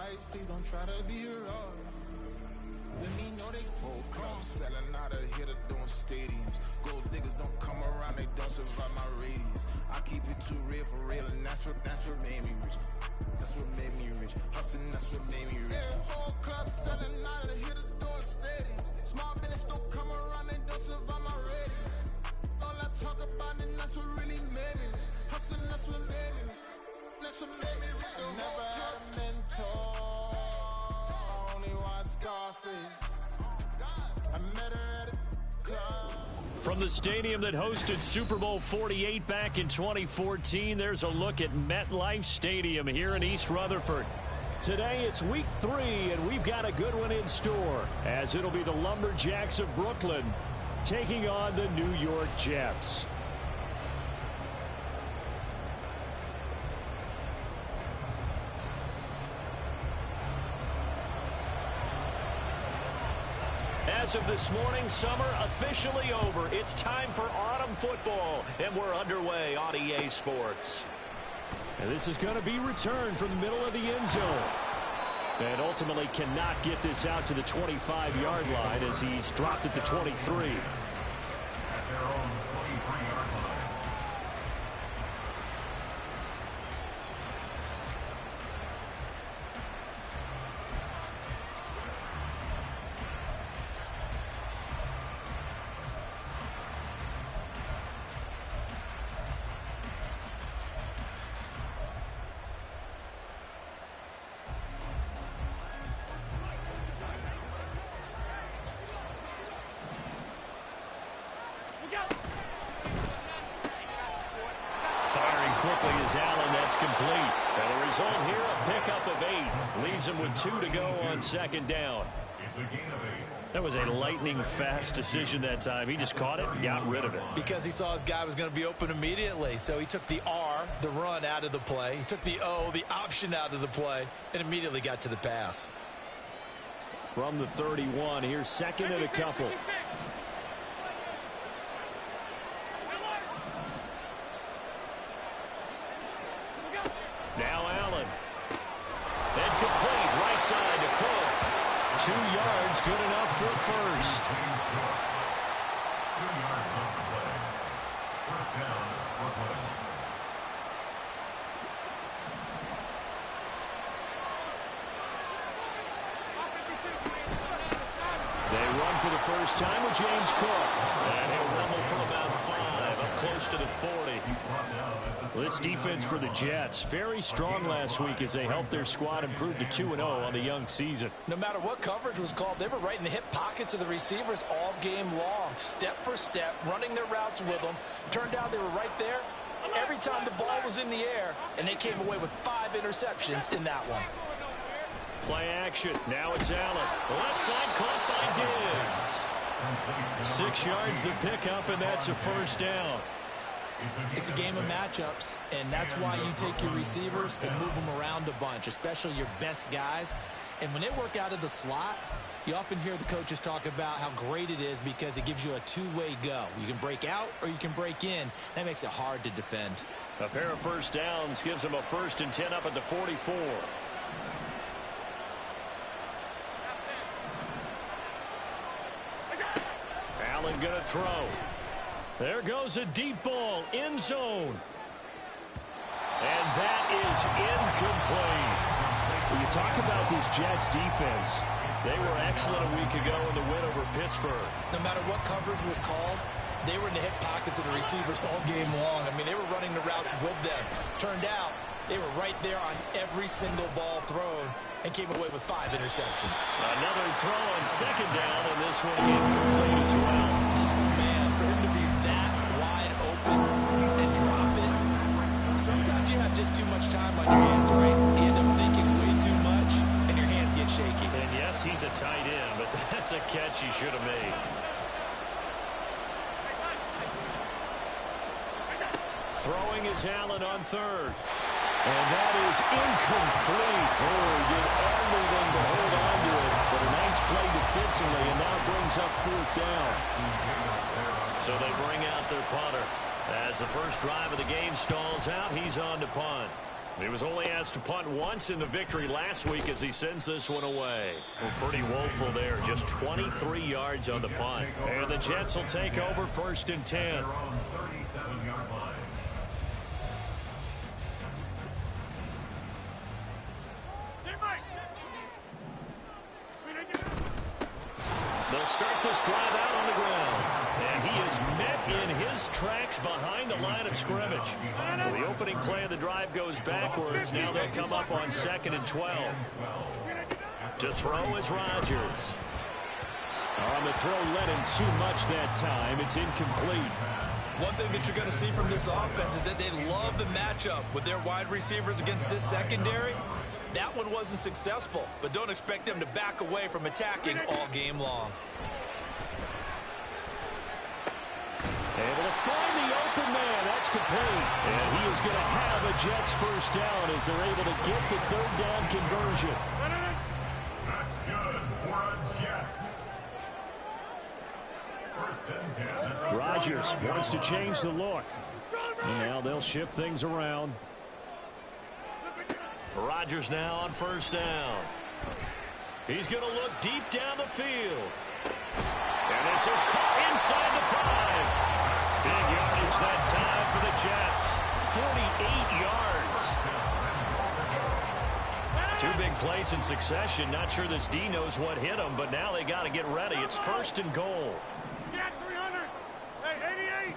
advice, please don't try to be rough. Let me know they whole club selling out of here to doing stadiums. Gold diggers don't come around, they don't survive my radius. I keep it too real for real, and that's what made me rich. That's what made me rich. Hustling, that's what made me rich. Yeah, whole club selling out of here to doing stadiums. Small business don't come around, they don't survive my radius. All I talk about, and that's what really made me rich. Hustling, that's what made me rich. That's what made me rich. Never had a mentor. Only one Scarface. I met her at a club. From the stadium that hosted Super Bowl 48 back in 2014, there's a look at MetLife Stadium here in East Rutherford. Today it's week 3, and we've got a good one in store, as it'll be the Lumberjacks of Brooklyn taking on the New York Jets. As of this morning, summer officially over. It's time for autumn football, and we're underway on EA Sports. And this is going to be returned from the middle of the end zone. And ultimately cannot get this out to the 25-yard line as he's dropped at the 23. At their own 23-yard line. Quickly as Allen, that's complete. And the result here, a pickup of 8. Leaves him with 2 to go on second down. It's a gain of 8. That was a lightning-fast decision that time. He just caught it and got rid of it. Because he saw his guy was going to be open immediately. So he took the R, the run, out of the play. He took the O, the option, out of the play, and immediately got to the pass. From the 31, here's second and a couple. Now Allen. And complete, right side to Cook. 2 yards, good enough for first. 2 yards on the play. First down, Brooklyn. They run for the first time with James Cook. And he'll rumble for about 5, up close to the 40. This defense for the Jets, very strong last week as they helped their squad improve to 2-0 on the young season. No matter what coverage was called, they were right in the hip pockets of the receivers all game long, step for step, running their routes with them. Turned out they were right there every time the ball was in the air, and they came away with 5 interceptions in that one. Play action. Now it's Allen. Left side caught by Diggs. 6 yards the pickup, and that's a first down. It's a game of matchups, and that's why you take your receivers and move them around a bunch, especially your best guys. And when they work out of the slot, you often hear the coaches talk about how great it is because it gives you a two-way go. You can break out or you can break in. That makes it hard to defend. A pair of first downs gives them a 1st and 10 up at the 44. Allen going to throw. There goes a deep ball, end zone. And that is incomplete. When you talk about this Jets defense, they were excellent a week ago in the win over Pittsburgh. No matter what coverage was called, they were in the hip pockets of the receivers all game long. I mean, they were running the routes with them. Turned out they were right there on every single ball thrown and came away with 5 interceptions. Another throw on second down, and this one incomplete as well. For him to be that wide open and drop it, sometimes you have just too much time on your hands, right? You end up thinking way too much, and your hands get shaky. And yes, he's a tight end, but that's a catch he should have made. Throwing is Allen on 3rd. And that is incomplete. Oh, he did everything to hold on to it, but a nice play defensively, and now brings up 4th down. So they bring out their punter. As the first drive of the game stalls out, he's on to punt. He was only asked to punt once in the victory last week as he sends this one away. Well, pretty woeful there. Just 23 yards on the punt. And the Jets will take over 1st and 10. They'll start this drive out on the ground. And he is met in his tracks behind the line of scrimmage. So the opening play of the drive goes backwards. Now they'll come up on 2nd and 12. To throw is Rodgers. On the throw, led him too much that time. It's incomplete. One thing that you're going to see from this offense is that they love the matchup with their wide receivers against this secondary. That one wasn't successful, but don't expect them to back away from attacking all game long. Able to find the open man. That's complete. And he is going to have a Jets first down as they're able to get the 3rd down conversion. That's good for a Jets. 1st and 10. Rodgers wants to change the look. And now they'll shift things around. Rodgers now on 1st down. He's going to look deep down the field. And this is caught inside the 5. Big yardage that time for the Jets. 48 yards. 2 big plays in succession. Not sure this D knows what hit him, but now they got to get ready. It's 1st and goal. Cat 300. Hey, 88.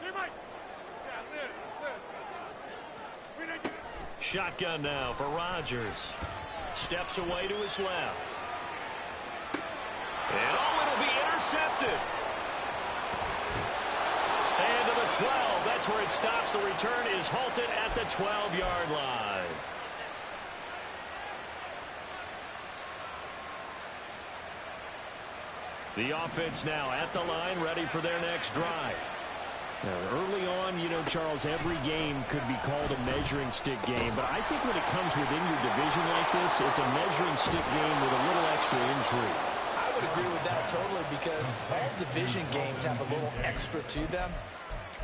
Hey, Mike. Shotgun now for Rodgers. Steps away to his left. And it'll be intercepted. And to the 12. That's where it stops. The return is halted at the 12-yard line. The offense now at the line, ready for their next drive. Now, early on, you know, Charles, every game could be called a measuring stick game. But I think when it comes within your division like this, it's a measuring stick game with a little extra intrigue. I would agree with that totally because all division games have a little extra to them.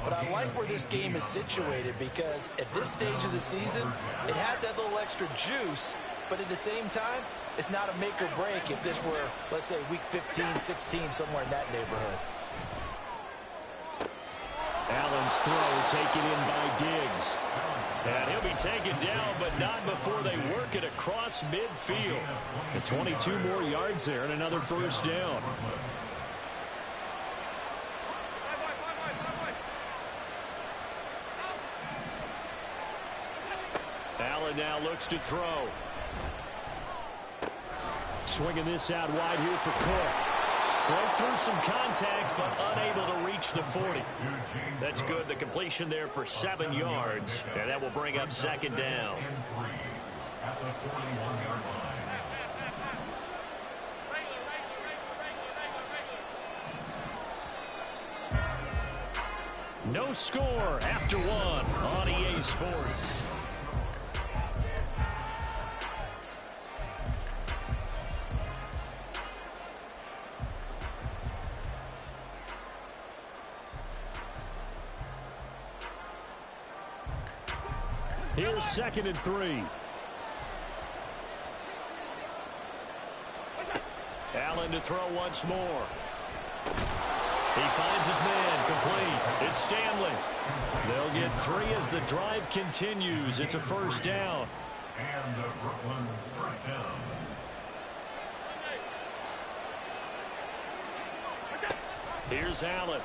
But I like where this game is situated because at this stage of the season, it has that little extra juice. But at the same time, it's not a make or break if this were, let's say, week 15, 16, somewhere in that neighborhood. Allen's throw taken in by Diggs. And he'll be taken down, but not before they work it across midfield. And 22 more yards there and another first down. Allen now looks to throw. Swinging this out wide here for Cook. Broke through some contact, but unable to reach the 40. That's good. The completion there for 7 yards, and that will bring up 2nd down. At the 41-yard line. No score after 1 on EA Sports. Here's 2nd and 3. Allen to throw once more. He finds his man, complete. It's Stanley. They'll get 3 as the drive continues. It's a first down. And the Brooklyn first down. Here's Allen.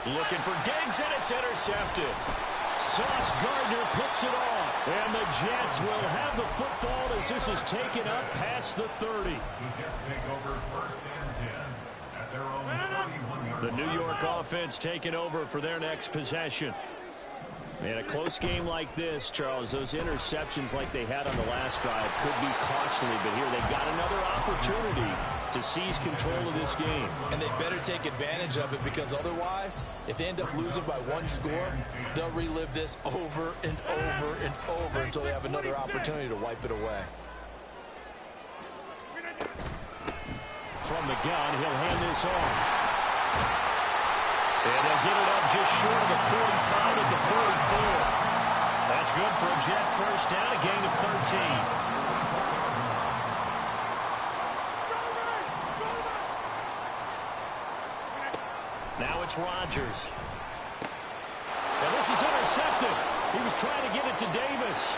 Looking for Diggs, and it's intercepted. Sauce Gardner picks it off. And the Jets will have the football as this is taken up past the 30. The Jets take over 1st and 10 at their own 41-yard The New York offense taking over for their next possession. In a close game like this, Charles, those interceptions like they had on the last drive could be costly. But here they've got another opportunity to seize control of this game. And they better take advantage of it because otherwise, if they end up losing by 1 score, they'll relive this over and over and over until they have another opportunity to wipe it away. From the gun, he'll hand this off. And they'll get it up just short of the 45 at the 44. That's good for a Jet first down, a gain of 13. Now it's Rodgers. And this is intercepted. He was trying to get it to Davis.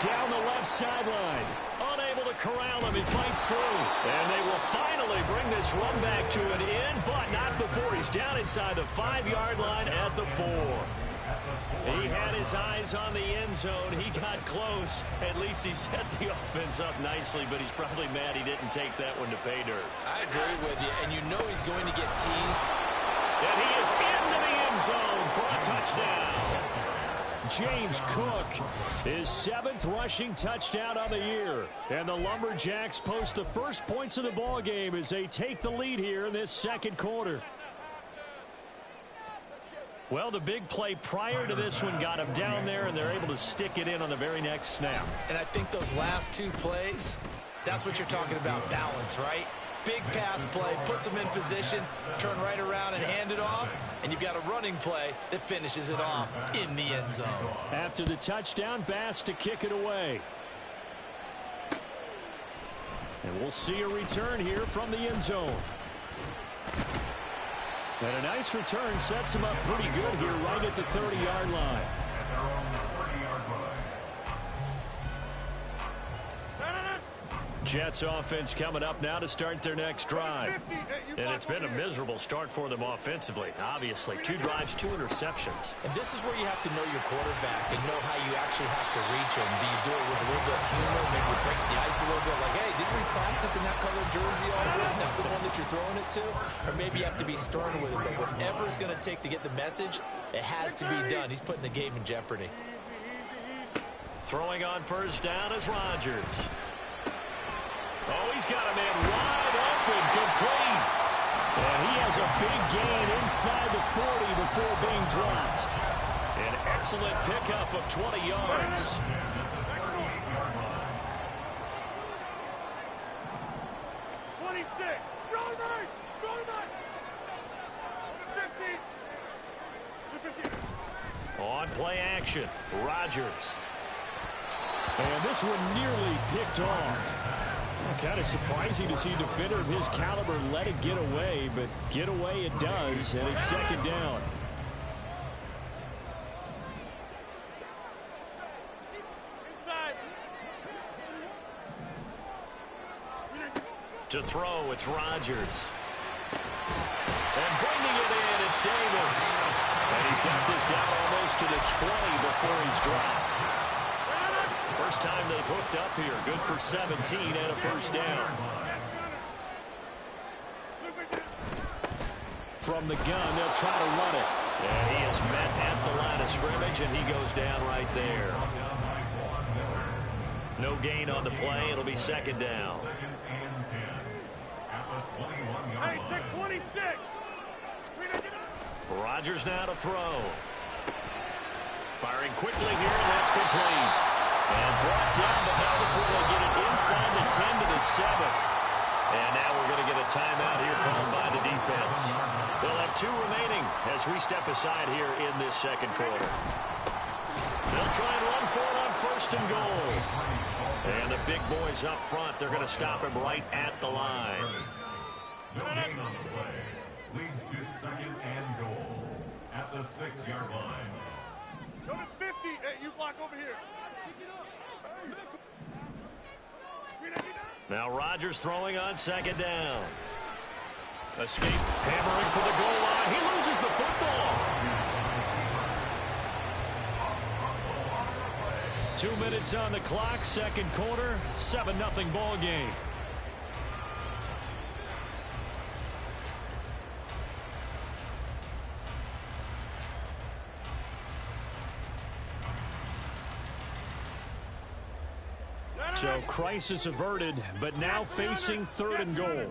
Down the left sideline. Unable to corral him. He fights through. And they will finally bring this run back to an end, but not before he's down inside the 5-yard line at the 4. He had his eyes on the end zone. He got close. At least he set the offense up nicely, but he's probably mad he didn't take that one to pay dirt. I agree with you, and you know he's going to get teased. And he is into the end zone for a touchdown. James Cook, his 7th rushing touchdown on the year. And the Lumberjacks post the first points of the ball game as they take the lead here in this second quarter. Well, the big play prior to this one got him down there, and they're able to stick it in on the very next snap. And I think those last 2 plays, that's what you're talking about, balance, right? Big pass play, puts them in position, turn right around and hand it off, and you've got a running play that finishes it off in the end zone. After the touchdown, Bass to kick it away. And we'll see a return here from the end zone. And a nice return sets him up pretty good here right at the 30-yard line. Jets offense coming up now to start their next drive. And it's been a miserable start for them offensively. Obviously, 2 drives, 2 interceptions. And this is where you have to know your quarterback and know how you actually have to reach him. Do you do it with a little bit of humor? Maybe you break the ice a little bit like, hey, didn't we practice in that colored jersey already? Not the one that you're throwing it to? Or maybe you have to be stern with it. But whatever it's going to take to get the message, it has to be done. He's putting the game in jeopardy. Throwing on first down is Rodgers. Oh, he's got a man wide open, complete. And he has a big gain inside the 40 before being dropped. An excellent pickup of 20 yards. On play action, Rodgers. And this one nearly picked off. Kind of surprising to see a defender of his caliber let it get away, but get away it does, and it's second down. To throw, it's Rodgers. And bringing it in, it's Davis. And he's got this down almost to the 20 before he's dropped. First time they've hooked up here. Good for 17 and a first down. From the gun, they'll try to run it. And he is met at the line of scrimmage, and he goes down right there. No gain on the play. It'll be second down. Hey, 26. Rodgers now to throw. Firing quickly here, and that's complete. And brought down, but now before they get it inside the 10 to the 7. And now we're going to get a timeout here called by the defense. They'll have 2 remaining as we step aside here in this second quarter. They'll try and run for it on first and goal. And the big boys up front, they're going to stop him right at the line. No gain on the play. Leads to second and goal at the 6-yard line. Go to 50. Hey, you block over here. Now Rodgers throwing on second down. Escape, hammering for the goal line. He loses the football. 2 minutes on the clock, second quarter, 7-0 ball game. So crisis averted, but now facing third and goal.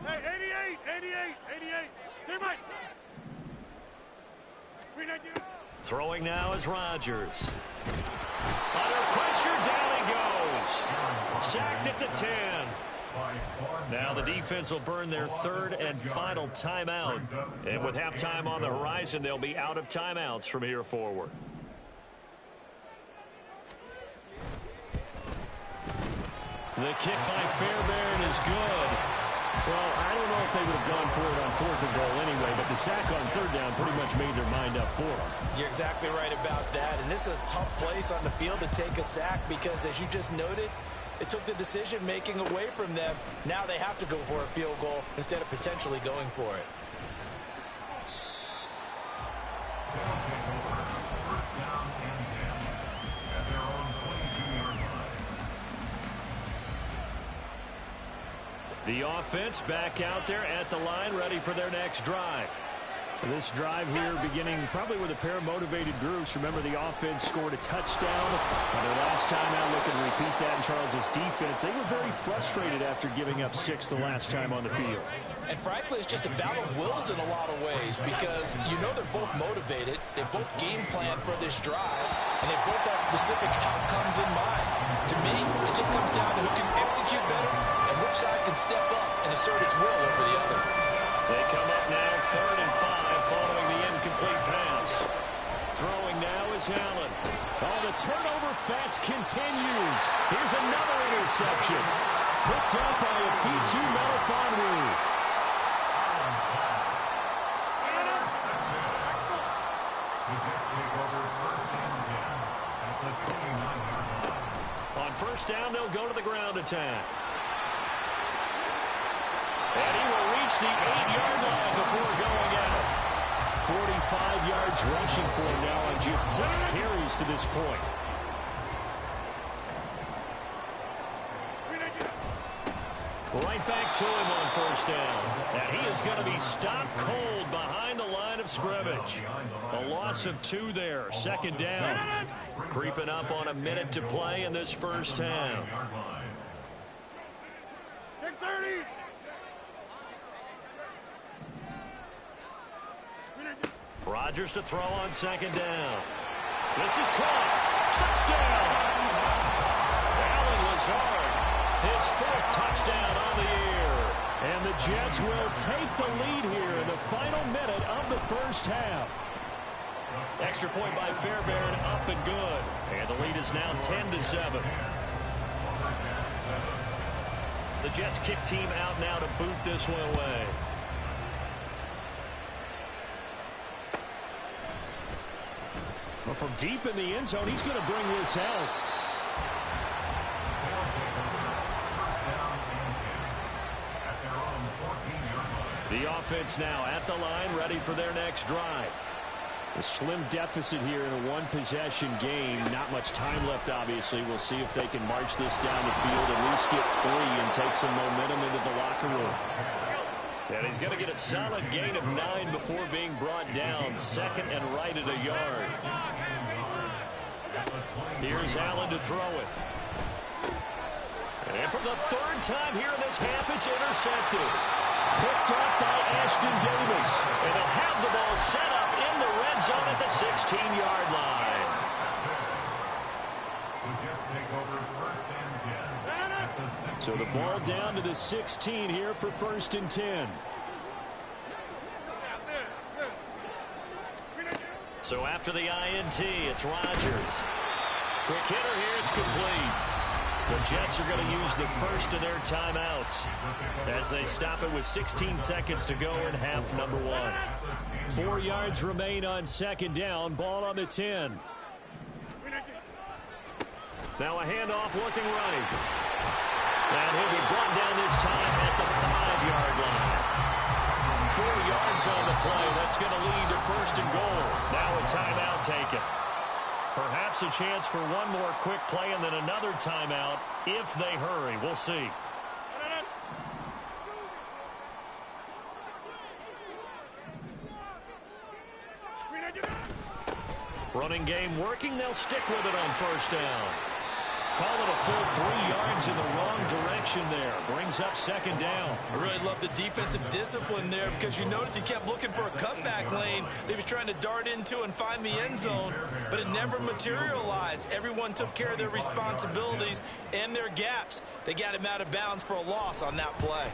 Hey, 88. Hey, Mike. Throwing now is Rodgers. Under pressure, down he goes. Sacked at the 10. Now the defense will burn their third and final timeout. And with halftime on the horizon, they'll be out of timeouts from here forward. The kick by Fairbairn is good. Well, I don't know if they would have gone for it on 4th and goal anyway, but the sack on 3rd down pretty much made their mind up for them. You're exactly right about that, and this is a tough place on the field to take a sack because, as you just noted, it took the decision-making away from them. Now they have to go for a field goal instead of potentially going for it. First down and 10 at their own 22-yard line. The offense back out there at the line, ready for their next drive. This drive here beginning probably with a pair of motivated groups. Remember, the offense scored a touchdown on their last time out. Looking to repeat that in Charles's defense. They were very frustrated after giving up 6 the last time on the field. And frankly, it's just a battle of wills in a lot of ways because you know they're both motivated. They both game plan for this drive, and they both have specific outcomes in mind. To me, it just comes down to who can execute better and which side can step up and assert its will over the other. They come up now 3rd and 5 following the incomplete pass. Throwing now is Allen. Oh, the turnover fest continues. Here's another interception. Picked up by Afitu Melifonwu. On 1st down, they'll go to the ground attack. And he will reach the 8-yard line before going out. 45 yards rushing for him now on just 6 carries to this point. Right back to him on 1st down. And he is going to be stopped cold behind the line of scrimmage. A loss of 2 there. 2nd down. Creeping up on a minute to play in this first half. 6:30. Rodgers to throw on 2nd down. This is caught. Touchdown! Allen Lazard, his 4th touchdown on the year. And the Jets will take the lead here in the final minute of the first half. Extra point by Fairbairn, up and good. And the lead is now 10-7. The Jets kick team out now to boot this one away. Well, from deep in the end zone, he's going to bring this out. The offense now at the line, ready for their next drive. A slim deficit here in a one-possession game. Not much time left, obviously. We'll see if they can march this down the field, at least get 3 and take some momentum into the locker room. And he's going to get a solid gain of 9 before being brought down. 2nd and right at a yard. Here's Allen to throw it. And for the 3rd time here in this half, it's intercepted. Picked up by Ashton Davis. And they'll have the ball set up in the red zone at the 16-yard line. So the ball down to the 16 here for 1st and 10. So after the INT, it's Rodgers. Quick hitter here, it's complete. The Jets are going to use the first of their timeouts as they stop it with 16 seconds to go in half number 1. 4 yards remain on 2nd down. Ball on the 10. Now a handoff looking right. And he'll be brought down this time at the 5-yard line. 4 yards on the play. That's going to lead to 1st and goal. Now a timeout taken. Perhaps a chance for one more quick play and then another timeout if they hurry. We'll see. Running game working. They'll stick with it on 1st down. Call it a full 3 yards in the wrong direction there. Brings up second down. I really love the defensive discipline there because you notice he kept looking for a cutback lane. They was trying to dart into and find the end zone, but it never materialized. Everyone took care of their responsibilities and their gaps. They got him out of bounds for a loss on that play.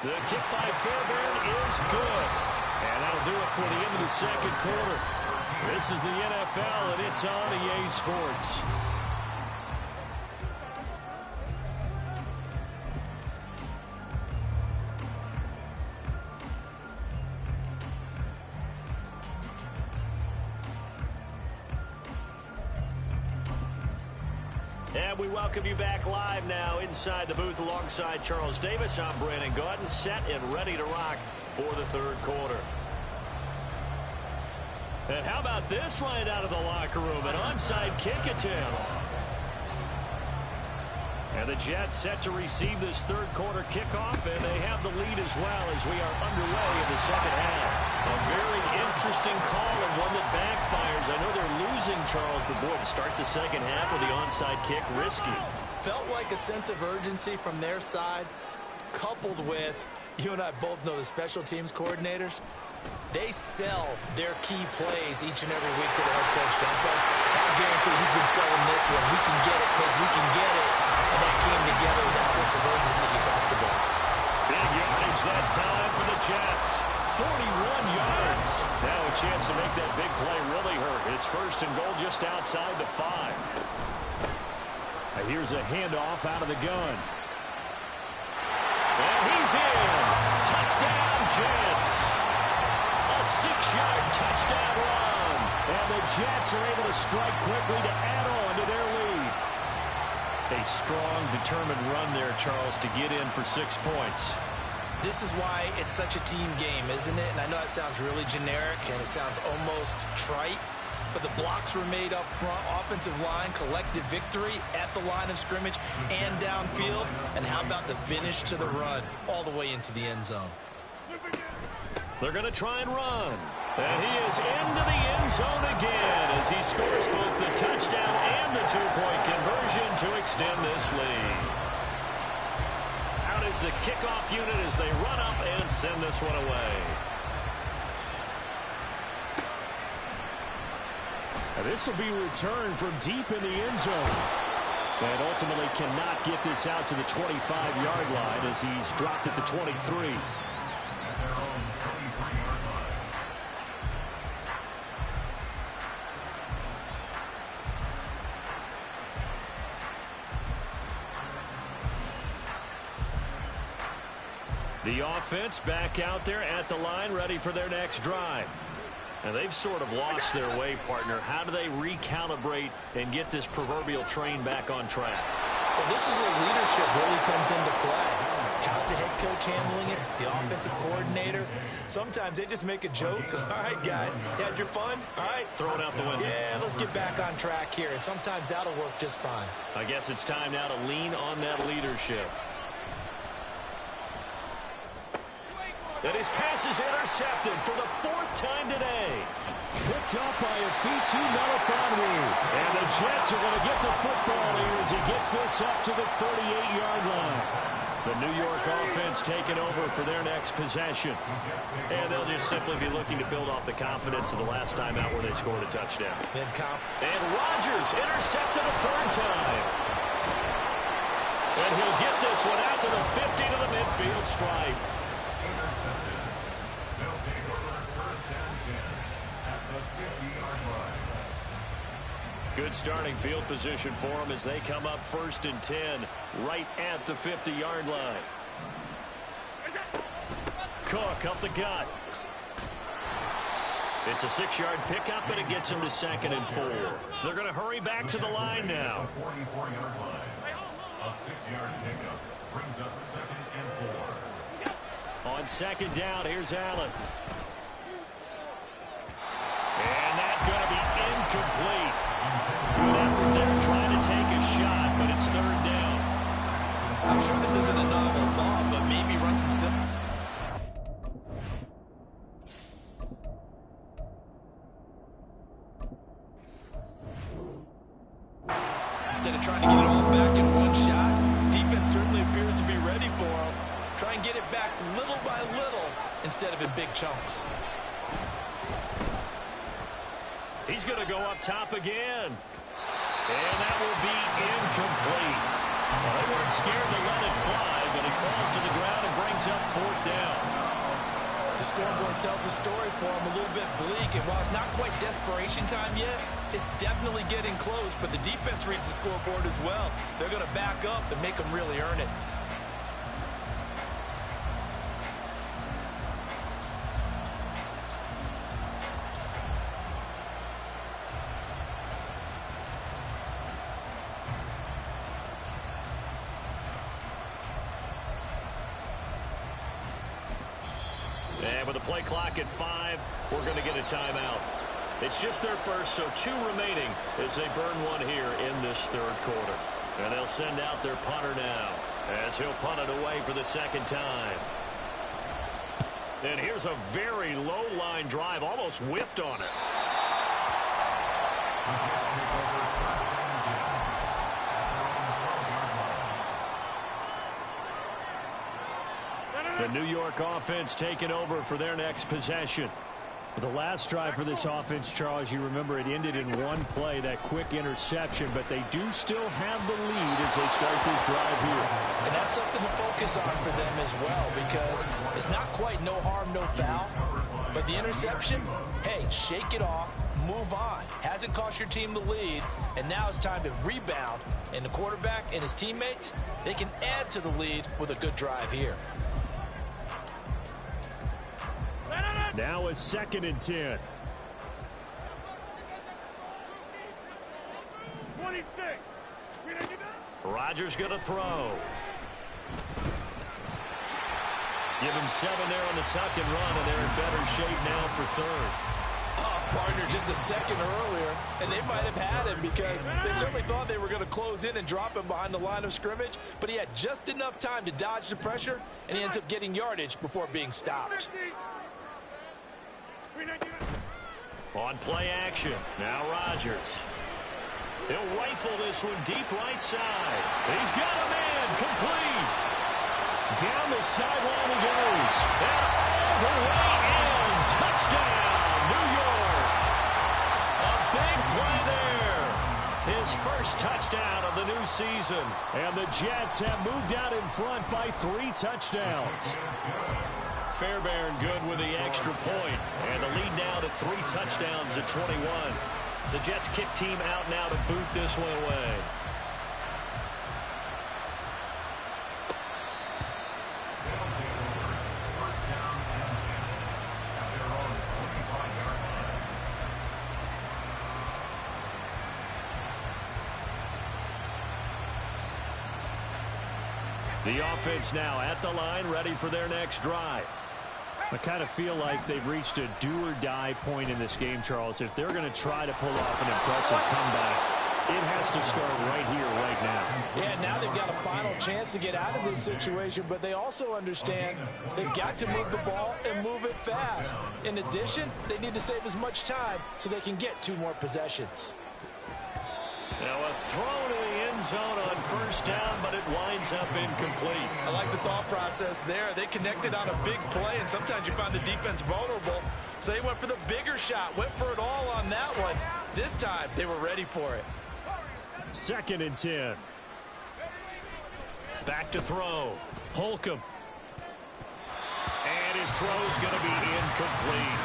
The kick by Fairbairn is good. And that'll do it for the end of the second quarter. This is the NFL, and it's on EA Sports. And we welcome you back live now inside the booth alongside Charles Davis. I'm Brandon Gaudin, set and ready to rock for the third quarter. And how about this right out of the locker room? An onside kick attempt. And the Jets set to receive this third quarter kickoff, and they have the lead as well as we are underway in the second half. A very interesting call and one that backfires. I know they're losing, Charles, but boy, to start the second half with the onside kick, risky. Felt like a sense of urgency from their side, coupled with, you and I both know the special teams coordinators, they sell their key plays each and every week to the head coach. I guarantee he's been selling this one. We can get it, coach. We can get it. And that came together with that sense of urgency you talked about. Big yardage that time for the Jets. 41 yards. Now a chance to make that big play really hurt. It's first and goal just outside the 5. And here's a handoff out of the gun. And he's in. Touchdown, Jets. A 6-yard touchdown run. And the Jets are able to strike quickly to add on to their lead. A strong, determined run there, Charles, to get in for 6 points. This is why it's such a team game, isn't it? And I know it sounds really generic and it sounds almost trite, but the blocks were made up front, offensive line, collective victory at the line of scrimmage and downfield. And how about the finish to the run all the way into the end zone? They're going to try and run. And he is into the end zone again as he scores both the touchdown and the 2-point conversion to extend this lead. Out is the kickoff unit as they run up and send this one away. And this will be returned from deep in the end zone. And ultimately cannot get this out to the 25-yard line as he's dropped at the 23. The offense back out there at the line, ready for their next drive. And they've sort of lost their way, partner. How do they recalibrate and get this proverbial train back on track? Well, this is where leadership really comes into play. How's the head coach handling it? The offensive coordinator? Sometimes they just make a joke. All right, guys, you had your fun? All right. Throw it out the window. Yeah, let's get back on track here. And sometimes that'll work just fine. I guess it's time now to lean on that leadership. And his pass is intercepted for the 4th time today. Picked up by Afitu Melifonwu. And the Jets are going to get the football here as he gets this up to the 38-yard line. The New York offense taking over for their next possession. And they'll just simply be looking to build off the confidence of the last time out where they scored a touchdown. And Rodgers intercepted a 3rd time. And he'll get this one out to the 50 to the midfield stripe. Good starting field position for them as they come up 1st and 10 right at the 50-yard line. Cook up the gut. It's a 6-yard pickup, and it gets him to 2nd and 4. They're going to hurry back to the line now. 44-yard line. A 6-yard pickup brings up 2nd and 4. On 2nd down, here's Allen. And that's going to be incomplete. Good effort there trying to take a shot, but it's 3rd down. I'm sure this isn't a novel thought, but maybe run some simple. It's instead of trying to get it all back in one shot. Defense certainly appears to be ready for him. Try and get it back little by little instead of in big chunks. He's going to go up top again. And that will be incomplete. Well, they weren't scared to let it fly, but he falls to the ground and brings up 4th down. The scoreboard tells the story for him a little bit bleak, and while it's not quite desperation time yet, it's definitely getting close, but the defense reads the scoreboard as well. They're going to back up and make them really earn it. And with the play clock at 5, we're going to get a timeout. It's just their first, so 2 remaining as they burn one here in this 3rd quarter. And they'll send out their punter now as he'll punt it away for the 2nd time. And here's a very low line drive, almost whiffed on it. The New York offense taking over for their next possession. The last drive for this offense, Charles, you remember it ended in one play, that quick interception, but they do still have the lead as they start this drive here. And that's something to focus on for them as well, because it's not quite no harm, no foul, but the interception, hey, shake it off, move on. Hasn't cost your team the lead, and now it's time to rebound. And the quarterback and his teammates, they can add to the lead with a good drive here. Now a 2nd and 10. 26. Rodgers going to throw. Give him 7 there on the tuck and run, and they're in better shape now for 3rd. Partner just a second earlier, and they might have had him because they certainly thought they were going to close in and drop him behind the line of scrimmage, but he had just enough time to dodge the pressure, and he ends up getting yardage before being stopped. On play action, now Rodgers. He'll rifle this one deep right side. He's got a man, complete. Down the sideline he goes. And all the way in. Touchdown, New York. A big play there. His first touchdown of the new season. And the Jets have moved out in front by 3 touchdowns. Fairbairn good with the extra point. And the lead now to 3 touchdowns at 21. The Jets kick team out now to boot this one away. The offense now at the line, ready for their next drive. I kind of feel like they've reached a do-or-die point in this game, Charles. If they're going to try to pull off an impressive comeback, it has to start right here, right now. Yeah, now they've got a final chance to get out of this situation, but they also understand they've got to move the ball and move it fast. In addition, they need to save as much time so they can get 2 more possessions. Now a throw to the end zone on 1st down, but it winds up incomplete. I like the thought process there. They connected on a big play, and sometimes you find the defense vulnerable. So they went for the bigger shot, went for it all on that one. This time, they were ready for it. 2nd and 10. Back to throw. Holcomb. And his throw's going to be incomplete.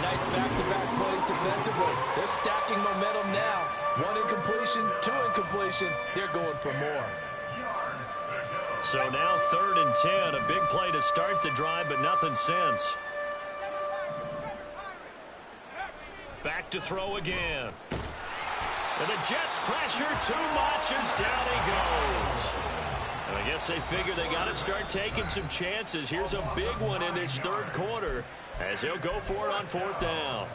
Nice back-to-back plays defensively. They're stacking momentum now. 1 incompletion, 2 incompletion. They're going for more. So now 3rd and 10. A big play to start the drive, but nothing since. Back to throw again. And the Jets pressure too much as down he goes. And I guess they figure they got to start taking some chances. Here's a big one in this 3rd quarter as they'll go for it on 4th down.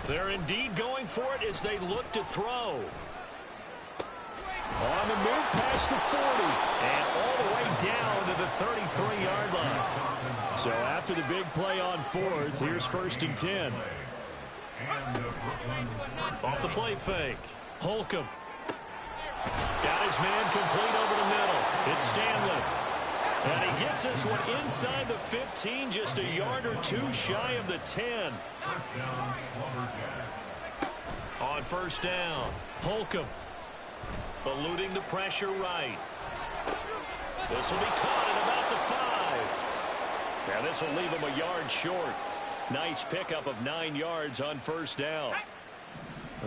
They're indeed going for it as they look to throw. On the move past the 40. And all the way down to the 33-yard line. So after the big play on fourth, here's 1st and 10. Off the play fake. Holcomb. Got his man complete over the middle. It's Stanley. And he gets this one inside the 15, just a yard or two shy of the 10. On 1st down, Holcomb eluding the pressure right. This will be caught at about the 5. Now this will leave him a yard short. Nice pickup of 9 yards on 1st down.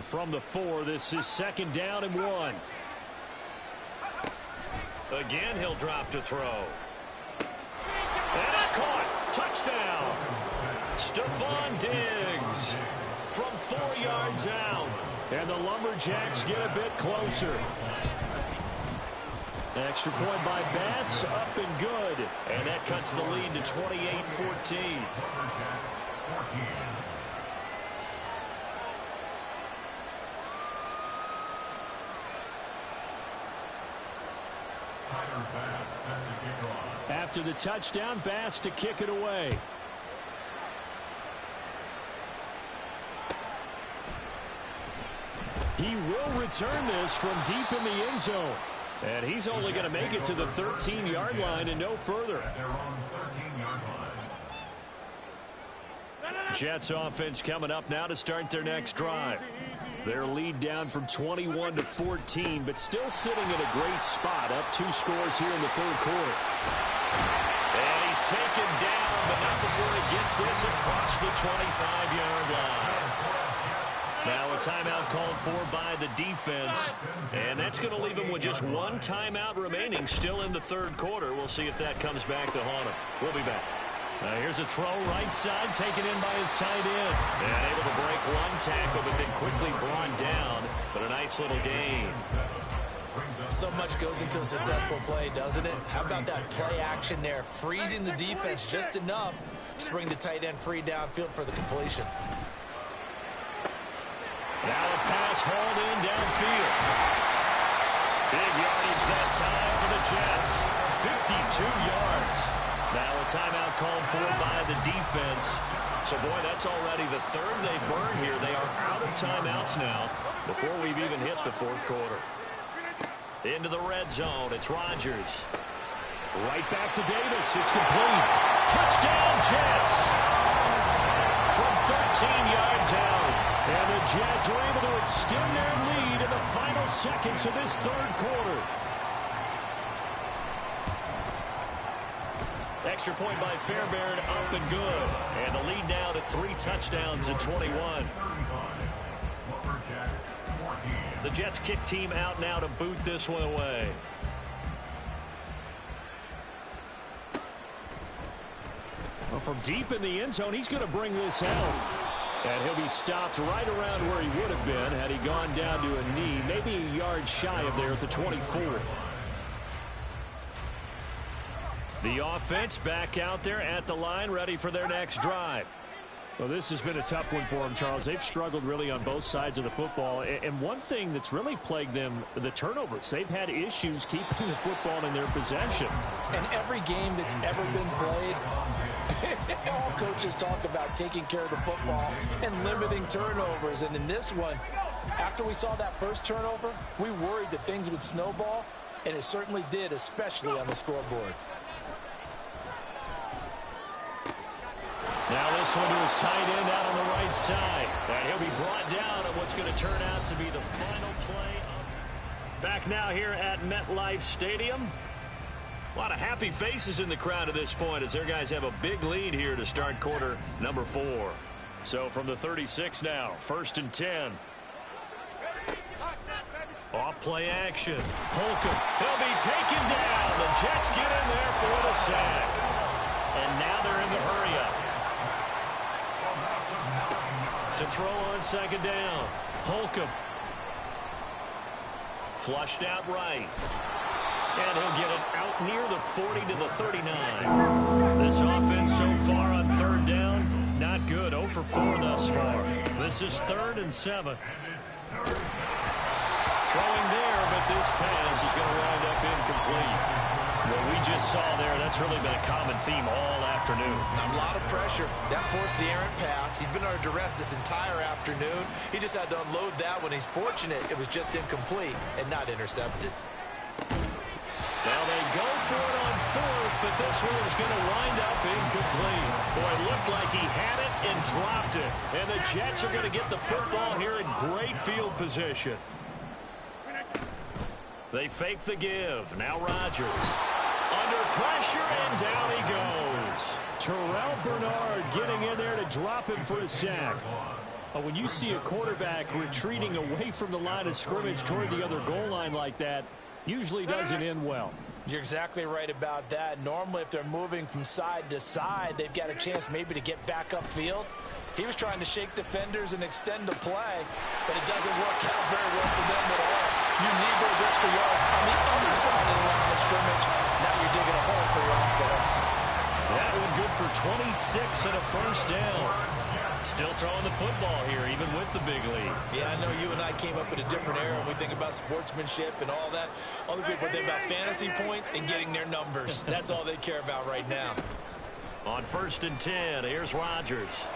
From the 4, this is 2nd down and 1. Again, he'll drop to throw. And it's caught. Touchdown. Stephon Diggs from 4 yards out. And the Lumberjacks get a bit closer. Extra point by Bass, up and good. And that cuts the lead to 28-14. After the touchdown, Bass to kick it away. He will return this from deep in the end zone. And he's only going to make it to the 13-yard line and no further. Jets offense coming up now to start their next drive. Their lead down from 21 to 14, but still sitting in a great spot, up 2 scores here in the 3rd quarter. And he's taken down, but not before he gets this across the 25-yard line. Now a timeout called for by the defense, and that's going to leave him with just 1 timeout remaining still in the 3rd quarter. We'll see if that comes back to haunt him. We'll be back. Here's a throw right side, taken in by his tight end. And able to break 1 tackle, but then quickly brought down. But a nice little gain. So much goes into a successful play, doesn't it? How about that play action there, freezing the defense just enough to bring the tight end free downfield for the completion. Now a pass hauled in downfield. Big yardage that time for the Jets. 52 yards. Now a timeout called for by the defense. So, boy, that's already the 3rd they've burned here. They are out of timeouts now before we've even hit the 4th quarter. Into the red zone. It's Rodgers. Right back to Davis. It's complete. Touchdown, Jets. From 13 yards out. And the Jets are able to extend their lead in the final seconds of this 3rd quarter. Extra point by Fairbairn, up and good. And the lead now to 3 touchdowns at 21. The Jets kick team out now to boot this one away. Well, from deep in the end zone, he's going to bring this out. And he'll be stopped right around where he would have been had he gone down to a knee, maybe a yard shy of there at the 24. The offense back out there at the line, ready for their next drive. Well, this has been a tough one for them, Charles. They've struggled really on both sides of the football. And one thing that's really plagued them, the turnovers. They've had issues keeping the football in their possession. And every game that's ever been played, all coaches talk about taking care of the football and limiting turnovers. And in this one, after we saw that first turnover, we worried that things would snowball, and it certainly did, especially on the scoreboard. Now this one to his tight end out on the right side. And he'll be brought down on what's going to turn out to be the final play. Back now here at MetLife Stadium. A lot of happy faces in the crowd at this point as their guys have a big lead here to start quarter number 4. So from the 36 now, 1st and 10. Off play action. Holcomb. He'll be taken down. The Jets get in there for the sack. And now they're in the hurry up. To throw on 2nd down. Holcomb. Flushed out right. And he'll get it out near the 40 to the 39. This offense so far on 3rd down, not good. 0 for 4 thus far. This is 3rd and 7. Throwing there, but this pass is going to wind up incomplete. What we just saw there, that's really been a common theme all afternoon. A lot of pressure. That forced the errant pass. He's been under duress this entire afternoon. He just had to unload that one. He's fortunate it was just incomplete and not intercepted. Now they go for it on fourth, but this one is going to wind up incomplete. Boy, it looked like he had it and dropped it. And the Jets are going to get the football here in great field position. They fake the give. Now Rodgers. Under pressure, and down he goes. Terrell Bernard getting in there to drop him for a sack. When you see a quarterback retreating away from the line of scrimmage toward the other goal line like that, usually doesn't end well. You're exactly right about that. Normally, if they're moving from side to side, they've got a chance maybe to get back upfield. He was trying to shake defenders and extend the play, but it doesn't work out very well for them at all. You need those extra yards on the other side of the line of scrimmage. Now you're digging a hole for your offense. That one good for 26 and a first down. Still throwing the football here, even with the big lead. Yeah, I know you and I came up in a different era when we think about sportsmanship and all that. Other people think about fantasy points and getting their numbers. That's all they care about right now. On 1st and 10, here's Rodgers.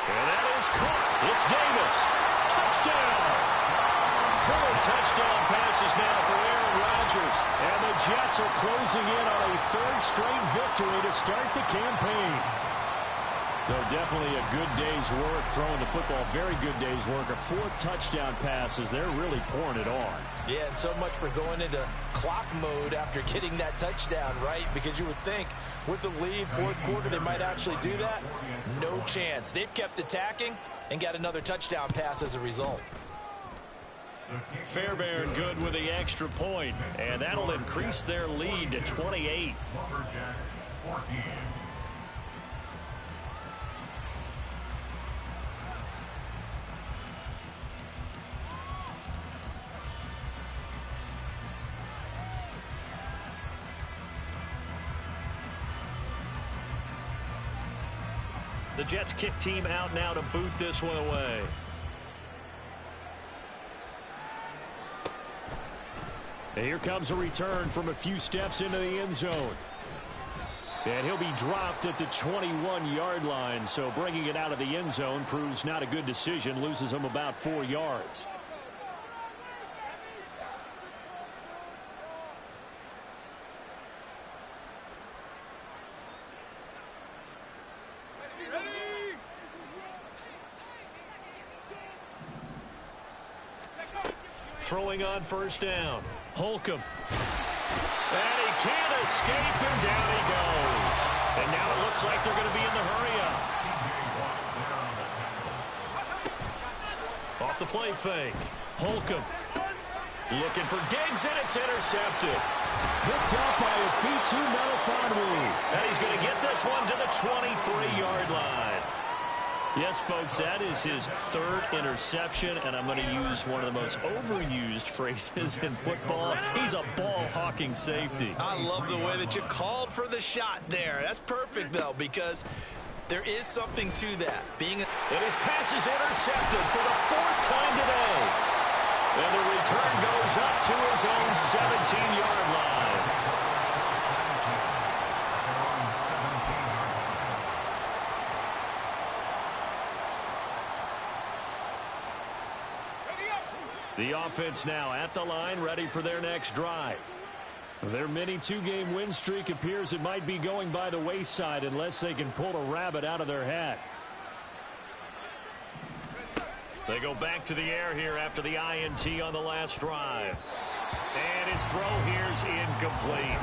And that is caught. It's Davis. Touchdown. 4 touchdown passes now for Aaron Rodgers. And the Jets are closing in on a 3rd straight victory to start the campaign. So definitely a good day's work throwing the football. Very good day's work. A 4th touchdown passes. They're really pouring it on. Yeah, and so much for going into clock mode after getting that touchdown, right? Because you would think with the lead, 4th quarter, they might actually do that. No chance. They've kept attacking and got another touchdown pass as a result. Fairbairn good with the extra point, and that'll increase their lead to 28. Lumberjacks 14. The Jets kick team out now to boot this one away. And here comes a return from a few steps into the end zone. And he'll be dropped at the 21-yard line, so bringing it out of the end zone proves not a good decision, loses him about 4 yards. Throwing on 1st down. Holcomb. And he can't escape, and down he goes. And now it looks like they're going to be in the hurry-up. Off the play fake. Holcomb. Looking for Diggs, and it's intercepted. Picked up by Afitu Melifonwu. And he's going to get this one to the 23-yard line. Yes, folks, that is his 3rd interception, and I'm going to use one of the most overused phrases in football. He's a ball-hawking safety. I love the way that you called for the shot there. That's perfect, though, because there is something to that. And his pass is intercepted for the 4th time today. And the return goes up to his own 17-yard line. The offense now at the line, ready for their next drive. Their mini 2-game win streak appears it might be going by the wayside unless they can pull a rabbit out of their hat. They go back to the air here after the INT on the last drive. And his throw here's incomplete.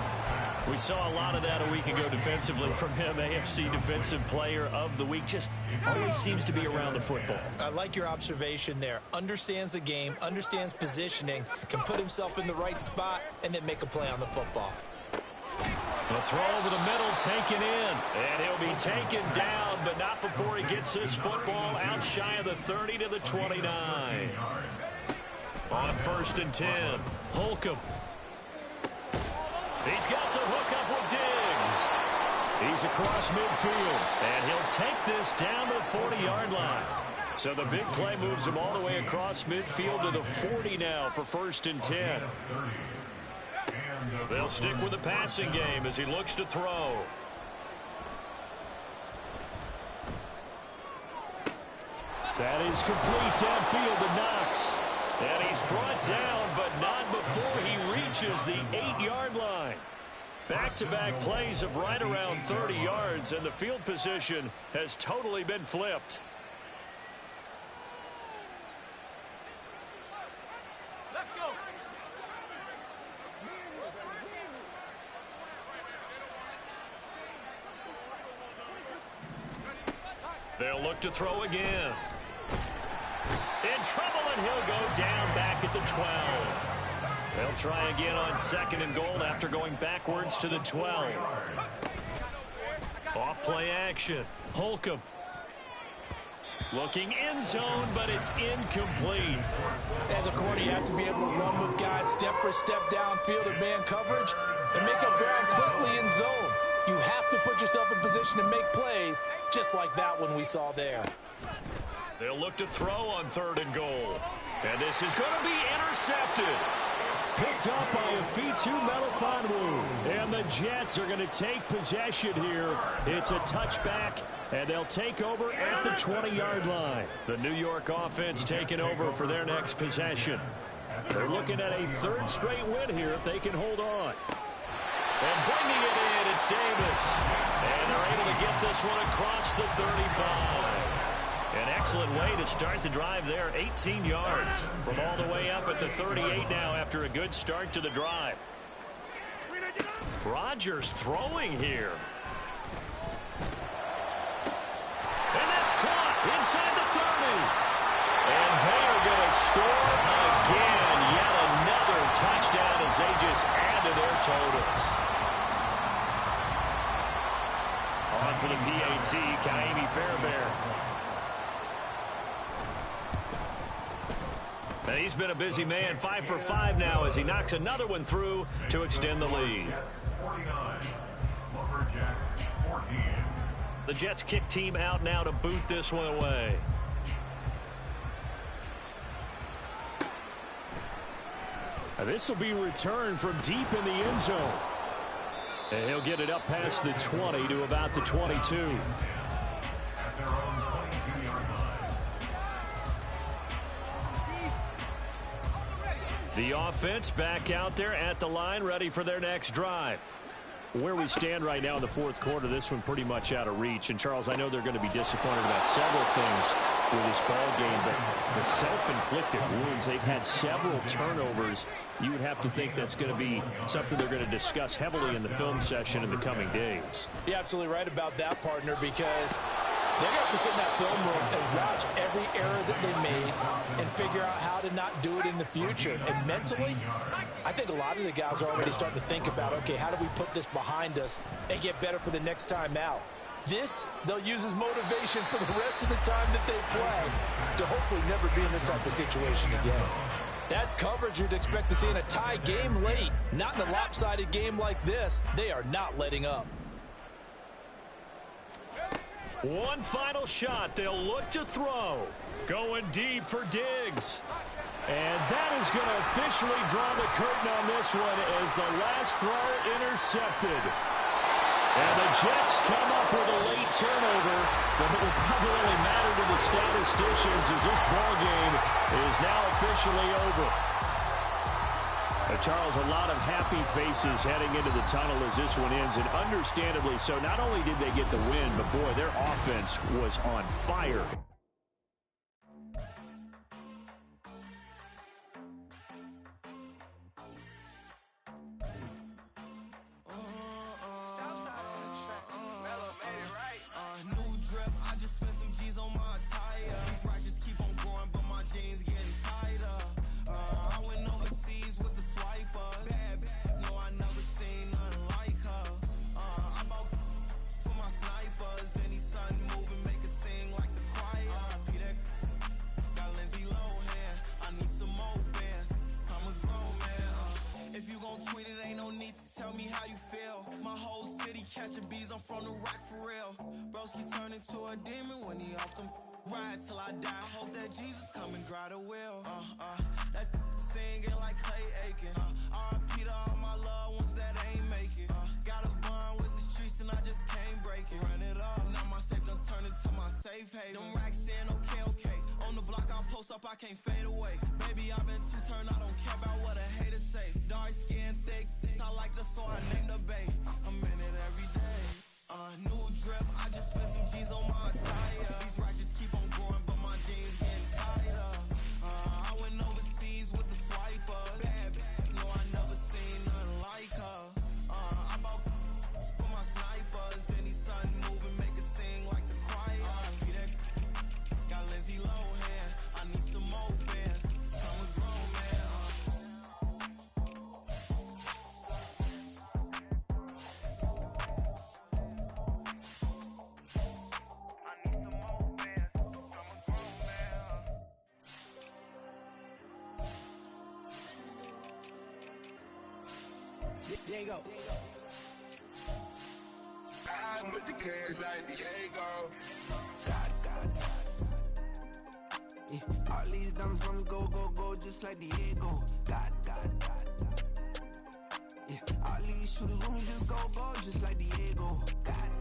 We saw a lot of that a week ago defensively from him. AFC Defensive Player of the Week. Just always seems to be around the football. I like your observation there. Understands the game, understands positioning, can put himself in the right spot, and then make a play on the football. The throw over the middle taken in. And he'll be taken down, but not before he gets this football out shy of the 30 to the 29. On 1st and 10, Holcomb. He's got the hook up with Diggs. He's across midfield, and he'll take this down to the 40-yard line. So the big play moves him all the way across midfield to the 40 now for 1st and 10. They'll stick with the passing game as he looks to throw. That is complete downfield to Knox. And he's brought down, but not before he reaches the 8-yard line. Back-to-back plays of right around 30 yards, and the field position has totally been flipped. Let's go. They'll look to throw again. In trouble, and he'll go down back at the 12. They'll try again on 2nd and goal after going backwards to the 12. Off play action. Holcomb. Looking end zone, but it's incomplete. As a corner, you have to be able to run with guys step for step downfield in man coverage and make up ground quickly in zone. You have to put yourself in position to make plays, just like that one we saw there. They'll look to throw on 3rd and goal. And this is going to be intercepted. Picked up by a Fitu Melifonwu. And the Jets are going to take possession here. It's a touchback, and they'll take over at the 20-yard line. The New York offense taking over for their next possession. They're looking at a 3rd straight win here if they can hold on. And bringing it in, it's Davis. And they're able to get this one across the 35. An excellent way to start the drive there. 18 yards from all the way up at the 38 now after a good start to the drive. Rodgers throwing here. And that's caught inside the 30. And they are going to score again. Yet another touchdown as they just add to their totals. On for the PAT, Kaimi Fairbairn. And he's been a busy man, 5 for 5 now as he knocks another one through to extend the lead. The Jets kick team out now to boot this one away. This will be returned from deep in the end zone. And he'll get it up past the 20 to about the 22. The offense back out there at the line, ready for their next drive. Where we stand right now in the 4th quarter, this one pretty much out of reach. And, Charles, I know they're going to be disappointed about several things with this ball game, but the self-inflicted wounds, they've had several turnovers. You would have to think that's going to be something they're going to discuss heavily in the film session in the coming days. You're absolutely right about that, partner, because they're going to have to sit in that film room and watch every error that they made and figure out how to not do it in the future. And mentally, I think a lot of the guys are already starting to think about, okay, how do we put this behind us and get better for the next time out? This, they'll use as motivation for the rest of the time that they play to hopefully never be in this type of situation again. That's coverage you'd expect to see in a tie game late. Not in a lopsided game like this. They are not letting up. One final shot. They'll look to throw. Going deep for Diggs. And that is going to officially draw the curtain on this one as the last throw intercepted. And the Jets come up with a late turnover, but it will probably only matter to the statisticians as this ball game is now officially over. Charles, a lot of happy faces heading into the tunnel as this one ends, and understandably so. Not only did they get the win, but boy, their offense was on fire. That singing like Clay Aiken. R.I.P. to all my loved ones that ain't make it. Got a bond with the streets and I just can't break it. Run it up, now my safe done turned into my safe haven. Them racks in, okay. On the block I post up, I can't fade away. Baby, I've been too turned, I don't care about what a hater say. Dark skin, thick, I like the so I named the bae. I'm in it every day. New drip, I just spent some G's on my attire. These ratchets keep on growing, but my jeans getting tighter. I went overseas with the swiper. Bad, no, I never seen nothing like her. I bought for my snipers. Any sun moving, make it sing like the choir. Got Lindsay Lohan, I need some more bands. I'm a grown man. Diego. I'm with the cash like Diego. God. Yeah, all these diamonds on me go, just like Diego. God. Yeah, all these shooters on me just go, just like Diego. God.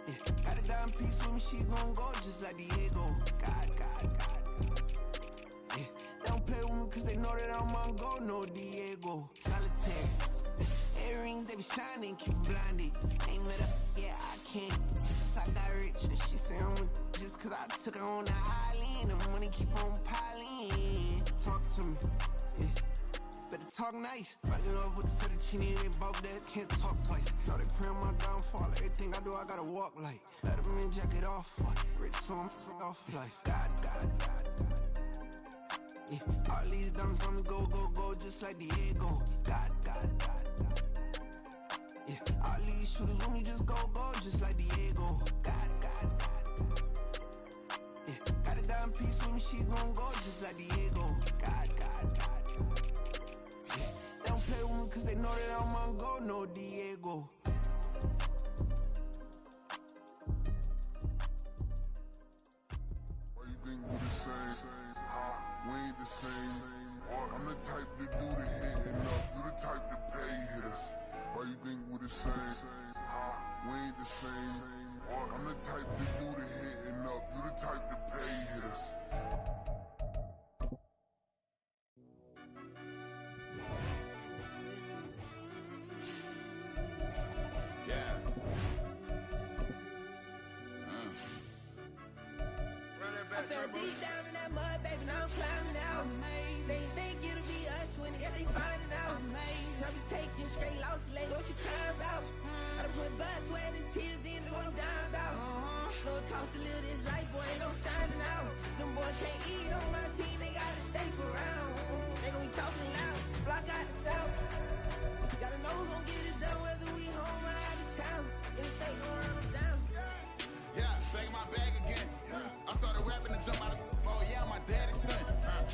Yeah, got a dime piece with me, she gon' go just like Diego. God. Yeah, they don't play with me cause they know that I'm on go, no Diego. Solitaire. Earrings, they be shining, keep blinded. Ain't met up, yeah, I can't. Since I got rich, and she say I'm just cause I took her on the island. The money keep on piling. Talk to me, yeah. Better talk nice. Rockin' up with the fettuccine, they both dead, can't talk twice. Know they pray on my downfall. Everything I do, I gotta walk like. Let them in, jacket off. Rich, so I'm off life. God. Yeah, all these diamonds on me go, just like Diego. God. Yeah, all these shooters on me just go, just like Diego. God. Yeah, got a dime piece with me, she gon' go just like Diego. God. Yeah, they don't play with me cause they know that I'm on go, no Diego. Why you think we the same? We ain't the same. I'm the type to do the hitting up, you the type to pay hitters. Why you think we the same? We ain't the same. I'm the type to do the hitting up, you the type to pay hitters. Yeah. Run that back, I fell Turbo. deep down in that mud, baby, now I'm climbing out. They think it'll be us when they finding out. I be taking straight losses lately, what you crying about? I done put blood, sweat, and tears in, that's what I'm dying about. Know it costs to live this life, boy, ain't no signing out. Them boys can't eat on my team, they gotta stay for round. They gon' be talking loud, block out the south. Gotta know who gon' get it done, whether we home or out of town. In the state, gon' run them down. Yeah, back in my bag again. I started rapping to jump out of. Oh yeah, my daddy's son.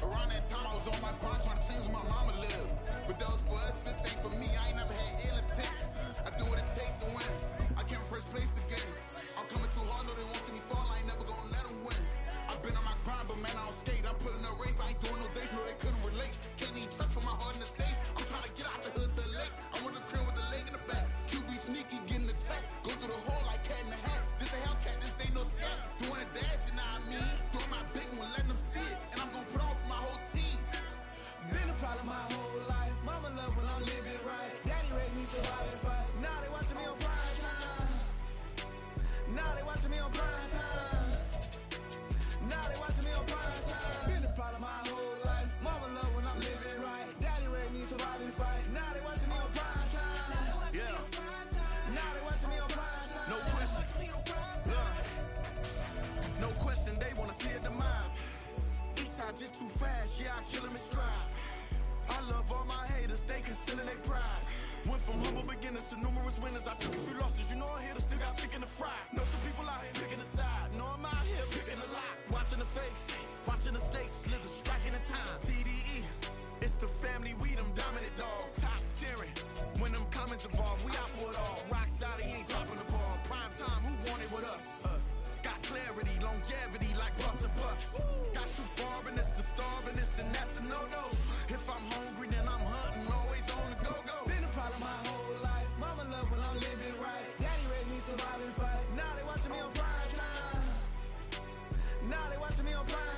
Around that time, I was on my grind trying to change where my mama lived. But that was for us, this ain't for me. I ain't never had ill intent. I do what it take to win. I came in first place again. I'm coming too hard, no they won't see me fall. I ain't never gonna let them win. I've been on my grind, but man, I don't skate. I'm putting up race, I ain't doing no dates, no they couldn't relate. Can't even touch with my heart in the safe. I'm trying to get out the hood to the lake. I'm with the crib with the leg in the back. QB sneaky, getting attacked. Go through the hole like cat in the hat. This a Hellcat, this ain't no scat. Doing a dash, you know what I mean? Doing my big one, letting them see it. And I'm gonna put on for my whole team. Been a problem my whole life. Mama love when I'm living right. Daddy raised me survive and fight. Now they watching me on prime time. Now they watching me on prime time. Now they watching me on prime time. Been a problem my whole life. Mama love when I'm living right. Daddy raised me survive and fight. Now they watching me on prime time. Yeah. Now they watching me on prime time. No question. Look. No question, they wanna see a demise. Eastside just too fast, yeah, I kill them in stride. I love all my haters, they concealing their pride. Went from humble beginners to numerous winners. I took a few losses, you know I'm here to still got chicken to fry. Know some people out here picking a side, know I'm out here picking a lot. Watching the fakes, watching the stakes, slither, striking the time. TDE, it's the family, we them dominant dogs. Top tiering, when them comments involved, we out for it all. Rock side, he ain't dropping the ball. Prime time, who want it with us? Got clarity, longevity, like bus and bus. Got too far and it's the starving, this and that's a no-no. If I'm hungry, then I'm hunting on watching me on Prime.